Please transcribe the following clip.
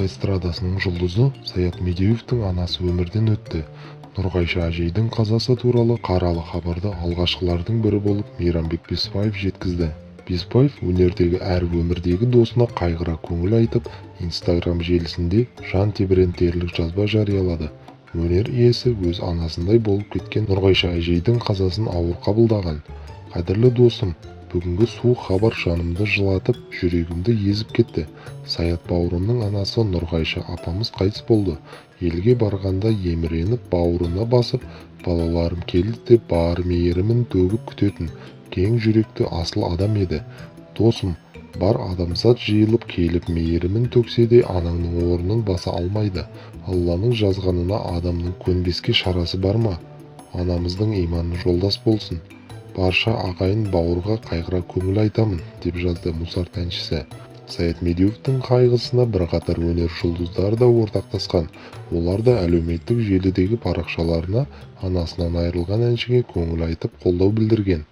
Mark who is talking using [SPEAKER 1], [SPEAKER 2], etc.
[SPEAKER 1] эстрадасының жұлдызы Саят Медеуовтің анасы өмірден өтті. Нұрғайша әжейдің қазасы туралы қаралы хабарды алғашқылардың бірі болып Мейрамбек Беспаев жеткізді. Беспаев өнердегі әрі өмірдегі досына қайғыра көңіл айтып, Инстаграм желісінде жан тебірентерлік жазба жариялады. Өнер иесі өз анасындай болып кеткен Нұрғайша әжейдің қазасын ауыр қабылдаған. Қадірлі досым, бүгінгі суық хабар жанымды жылатып, жүрегімді езіп кетті. Саят бауырымның анасы Нұрғайша апамыз қайтыс болды. Елге барғанда еміреніп бауырына басып, балаларым келді деп бар мейірімін төгіп күтетін кең жүректі асыл адам еді. Досым, бар адамзат жиылып келіп мейірімін төксе де анаңның орнын баса алмайды. Алланың жазғанына адамның көнбеске шарасы бар ма? Анамыздың иманы жолдас болсын. Барша ағайын бауырға қайғыра көңіл айтамын, деп жазды Музарт әншісі. Саят Медеуовтің қайғысына бірқатар өнер жұлдыздары да ортақтасқан. Олар да әлеуметтік желідегі парақшаларына анасынан айырылған әншіге көңіл айтып қолдау білдірген.